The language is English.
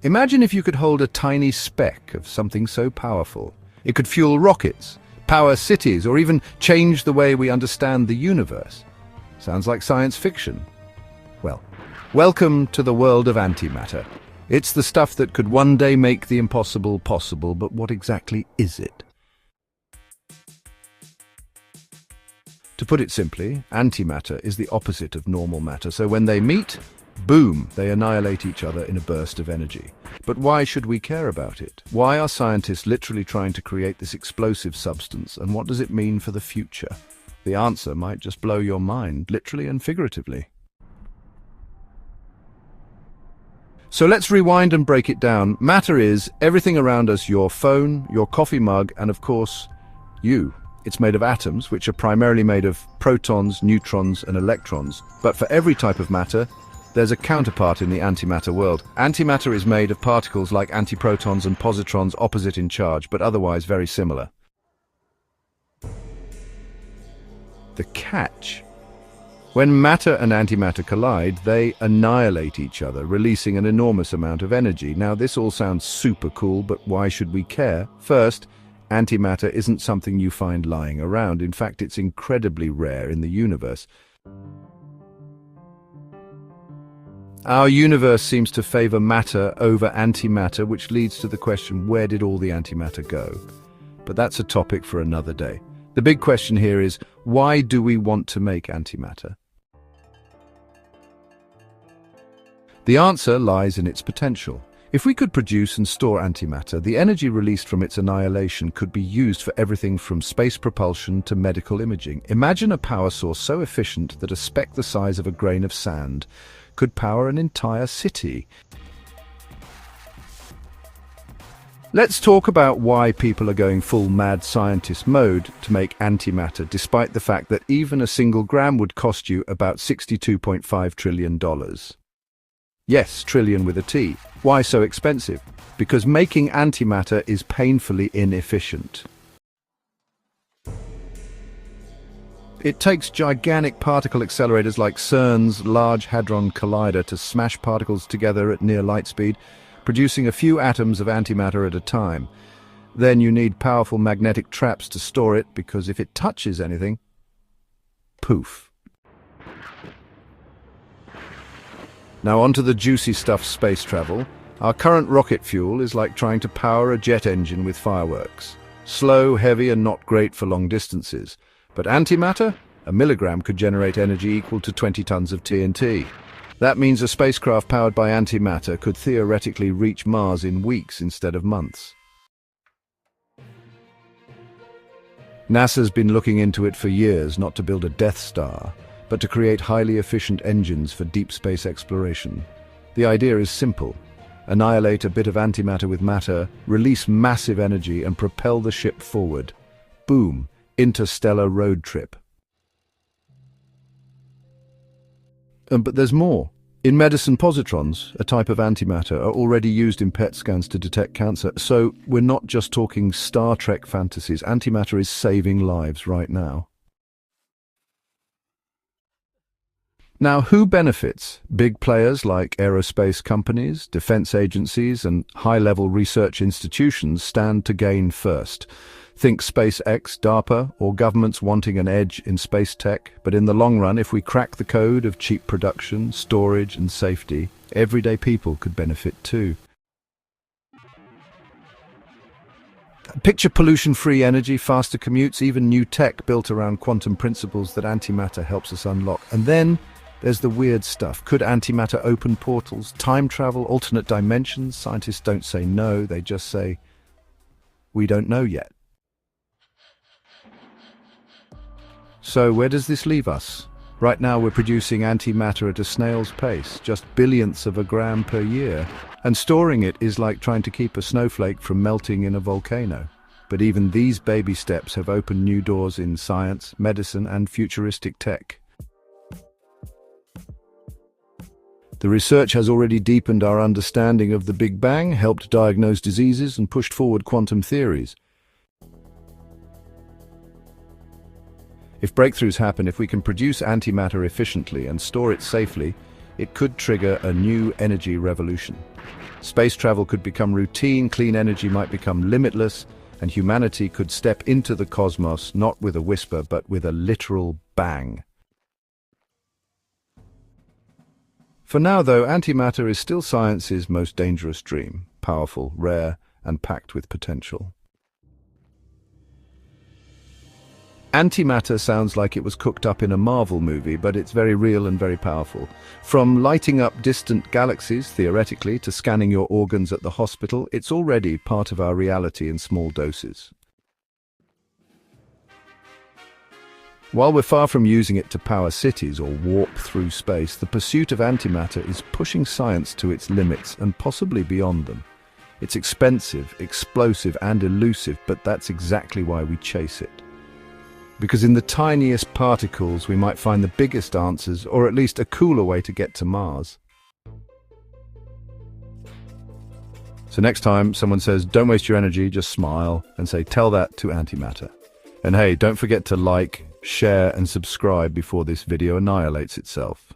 Imagine if you could hold a tiny speck of something so powerful. It could fuel rockets, power cities, or even change the way we understand the universe. Sounds like science fiction. Well, welcome to the world of antimatter. It's the stuff that could one day make the impossible possible, but what exactly is it? To put it simply, antimatter is the opposite of normal matter, so when they meet, boom, they annihilate each other in a burst of energy. But why should we care about it? Why are scientists literally trying to create this explosive substance, and what does it mean for the future? The answer might just blow your mind, literally and figuratively. So let's rewind and break it down. Matter is everything around us: your phone, your coffee mug, and of course, you. It's made of atoms, which are primarily made of protons, neutrons, and electrons. But for every type of matter, there's a counterpart in the antimatter world. Antimatter is made of particles like antiprotons and positrons, opposite in charge, but otherwise very similar. The catch: when matter and antimatter collide, they annihilate each other, releasing an enormous amount of energy. Now, this all sounds super cool, but why should we care? First, antimatter isn't something you find lying around. In fact, it's incredibly rare in the universe. Our universe seems to favor matter over antimatter, which leads to the question, where did all the antimatter go? But that's a topic for another day. The big question here is, why do we want to make antimatter? The answer lies in its potential. If we could produce and store antimatter, the energy released from its annihilation could be used for everything from space propulsion to medical imaging. Imagine a power source so efficient that a speck the size of a grain of sand could power an entire city. Let's talk about why people are going full mad scientist mode to make antimatter, despite the fact that even a single gram would cost you about $62.5 trillion. Yes, trillion with a T. Why so expensive? Because making antimatter is painfully inefficient. It takes gigantic particle accelerators like CERN's Large Hadron Collider to smash particles together at near light speed, producing a few atoms of antimatter at a time. Then you need powerful magnetic traps to store it, because if it touches anything, poof. Now onto the juicy stuff: space travel. Our current rocket fuel is like trying to power a jet engine with fireworks. Slow, heavy, and not great for long distances. But antimatter? A milligram could generate energy equal to 20 tons of TNT. That means a spacecraft powered by antimatter could theoretically reach Mars in weeks instead of months. NASA's been looking into it for years, not to build a Death Star, but to create highly efficient engines for deep space exploration. The idea is simple: annihilate a bit of antimatter with matter, release massive energy, and propel the ship forward. Boom, interstellar road trip. But there's more. In medicine, positrons, a type of antimatter, are already used in PET scans to detect cancer. So we're not just talking Star Trek fantasies. Antimatter is saving lives right now. Now, who benefits? Big players like aerospace companies, defense agencies, and high-level research institutions stand to gain first. Think SpaceX, DARPA, or governments wanting an edge in space tech. But in the long run, if we crack the code of cheap production, storage, and safety, everyday people could benefit too. Picture pollution-free energy, faster commutes, even new tech built around quantum principles that antimatter helps us unlock. And then there's the weird stuff. Could antimatter open portals, time travel, alternate dimensions? Scientists don't say no, they just say, we don't know yet. So where does this leave us? Right now we're producing antimatter at a snail's pace, just billionths of a gram per year. And storing it is like trying to keep a snowflake from melting in a volcano. But even these baby steps have opened new doors in science, medicine, and futuristic tech. The research has already deepened our understanding of the Big Bang, helped diagnose diseases, and pushed forward quantum theories. If breakthroughs happen, if we can produce antimatter efficiently and store it safely, it could trigger a new energy revolution. Space travel could become routine, clean energy might become limitless, and humanity could step into the cosmos not with a whisper, but with a literal bang. For now, though, antimatter is still science's most dangerous dream, powerful, rare, and packed with potential. Antimatter sounds like it was cooked up in a Marvel movie, but it's very real and very powerful. From lighting up distant galaxies, theoretically, to scanning your organs at the hospital, it's already part of our reality in small doses. While we're far from using it to power cities or warp through space, the pursuit of antimatter is pushing science to its limits and possibly beyond them. It's expensive, explosive, and elusive, but that's exactly why we chase it. Because in the tiniest particles we might find the biggest answers, or at least a cooler way to get to Mars. So next time someone says, "Don't waste your energy," just smile and say, "Tell that to antimatter." And hey, don't forget to like, share and subscribe before this video annihilates itself.